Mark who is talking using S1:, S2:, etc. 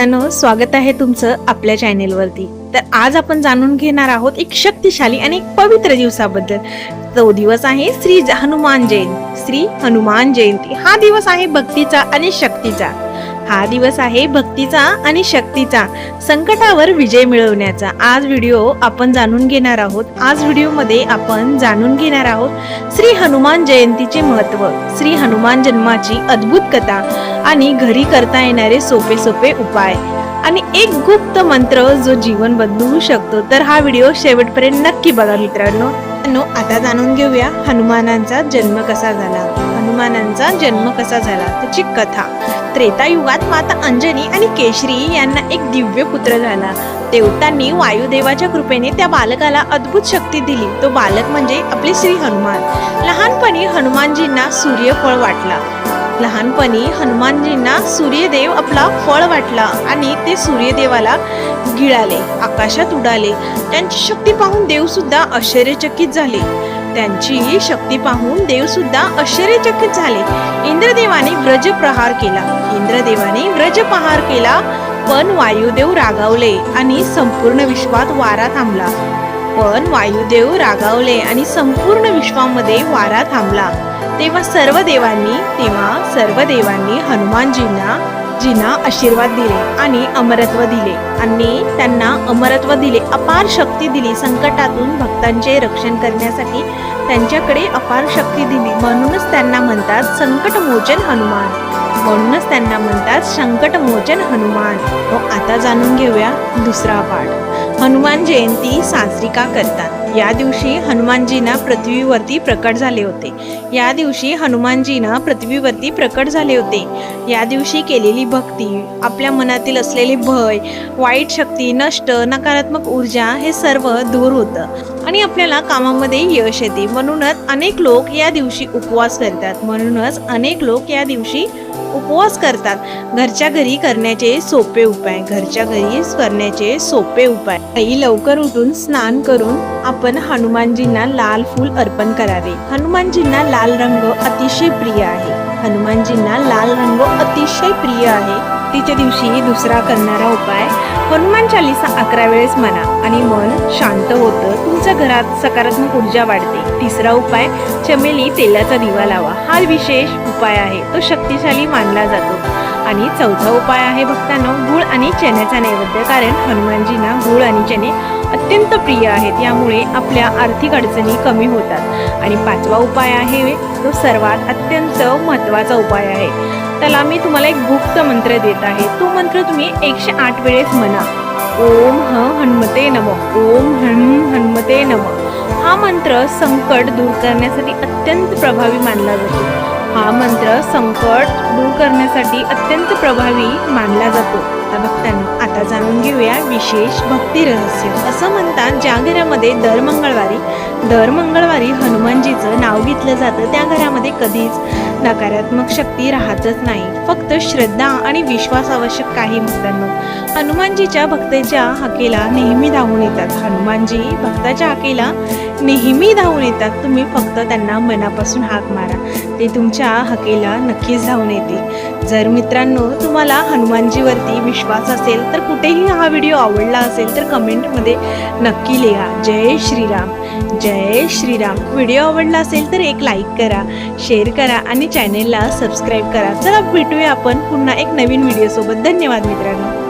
S1: भक्तांनो, स्वागत आहे तुमचं आपल्या चॅनेलवरती। तर आज आपण जाणून घेणार आहोत एक शक्तिशाली आणि एक पवित्र दिवसाबद्दल। तो दिवस आहे श्री हनुमान जयंती। श्री हनुमान जयंती हा दिवस आहे भक्तीचा आणि शक्तीचा। हा दिवस आहे भक्तीचा आणि शक्तीचा, संकटावर विजय मिळवण्याचा। आज व्हिडिओ आपण जाणून घेणार आहोत। आज व्हिडिओमध्ये आपण जाणून घेणार आहोत श्री हनुमान जयंतीचे महत्त्व, श्री हनुमान जन्माची अद्भुत कथा आणि घरी करता येणारे सोपे सोपे उपाय आणि एक गुप्त मंत्र जो जीवन बदलू शकतो। तर हा व्हिडिओ शेवटपर्यंत नक्की बघा मित्रांनो। आता जाणून घेऊया हनुमानांचा जन्म कसा झाला। हनुमानांचा जन्म कसा झाला त्याची कथा। त्रेतायुगात माता अंजनी आणि केशरी यांना एक दिव्य पुत्र झाला। देवतांनी वायुदेवाच्या कृपेने त्या बालकाला अद्भुत शक्ती दिली। तो बालक म्हणजे आपले श्री हनुमान। लहानपणी हनुमानजींना सूर्यफळ वाटला। लहानपणी हनुमानजींना सूर्यदेव आपला फळ वाटला आणि ते सूर्यदेवाला गिळाले, आकाशात उडाले। त्यांची शक्ती पाहून देव सुद्धा आश्चर्यचकित झाले। त्यांची शक्ती पाहून देव सुद्धा आश्चर्यचकित झाले। इंद्रदेवाने व्रजप्रहार केला। इंद्रदेवाने व्रजप्रहार केला, पण वायुदेव रागावले आणि संपूर्ण विश्वात वारा थांबला। वायुदेव रागावले आणि संपूर्ण विश्वामध्ये वारा थांबला। तेव्हा सर्व देवांनी हनुमानजींना आशीर्वाद दिले आणि अमरत्व दिले आणि त्यांना अमरत्व दिले, अपार शक्ती दिली। संकटातून भक्तांचे रक्षण करण्यासाठी त्यांच्याकडे अपार शक्ती दिली। म्हणूनच त्यांना म्हणतात संकटमोचन हनुमान। म्हणूनच त्यांना म्हणतात संकटमोचन हनुमान। आता जाणून घेऊया दुसरा पाठ। हनुमान जयंती साजरी का करतात? या दिवशी हनुमानजींना पृथ्वीवरती प्रकट झाले होते। या दिवशी हनुमानजींना पृथ्वीवरती प्रकट झाले होते। या दिवशी केलेली भक्ती, आपल्या मनातील असलेले भय, वाईट शक्ती, नष्ट, नकारात्मक ऊर्जा हे सर्व दूर होतं आणि आपल्याला कामामध्ये यश येते। म्हणूनच अनेक लोक या दिवशी उपवास करतात। घरच्या घरी करण्याचे सोपे उपाय। आई लवकर उठून स्नान करून आपण हनुमानजींना लाल फूल अर्पण करावे। हनुमानजींना लाल रंग अतिशय प्रिय आहे। तिच्या दिवशी दुसरा करणारा उपाय, हनुमान चालीसा 11 वेळेस म्हणा आणि मन शांत होतं। तुमच्या घरात सकारात्मक ऊर्जा वाढते। तिसरा उपाय, चमेली तेलाचा दिवा लावा। हा विशेष उपाय आहे, तो शक्तिशाली मानला जातो। आणि चौथा उपाय आहे भक्तांनो, गूळ आणि चण्याचा नैवेद्य, कारण हनुमानजींना गूळ आणि चणे अत्यंत प्रिय आहेत। यामुळे आपल्या आर्थिक अडचणी कमी होतात। आणि पाचवा उपाय आहे तो सर्वात अत्यंत महत्त्वाचा उपाय आहे। त्याला मी तुम्हाला एक गुप्त मंत्र देत आहे। तो मंत्र तुम्ही 108 वेळेस म्हणा। ओम हनुमते नमः, ओम हनुमते नमः। हा मंत्र संकट दूर करण्यासाठी अत्यंत प्रभावी मानला जातो। आता जाणून घेऊया विशेष भक्ती रहस्य। असं म्हणतात, ज्या घरामध्ये दर मंगळवारी हनुमानजीचं नाव घेतलं जातं त्या घरामध्ये कधीच नकारात्मक शक्ती राहतच नाही। फक्त श्रद्धा आणि विश्वास आवश्यक आहे भक्तांनो। हनुमानजीच्या भक्ताच्या हाकेला नेहमी धावून येतात। हनुमानजी भक्ताच्या हाकेला नेहमी धावून येतात। तुम्ही फक्त त्यांना मनापासून हाक मारा, ते तुमच्या हाकेला नक्कीच धावून येतील। जर मित्रांनो तुम्हाला हनुमानजीवरती विश्वास असेल तर कुठेही हा व्हिडिओ आवडला असेल तर कमेंटमध्ये नक्की लिहा जय श्रीराम, जय श्रीराम। व्हिडिओ आवडला असेल तर एक लाईक करा, शेअर करा आणि चॅनेलला सबस्क्राईब करा। चला भेटूया आपण पुन्हा एक नवीन व्हिडिओ सोबत। धन्यवाद मित्रांनो।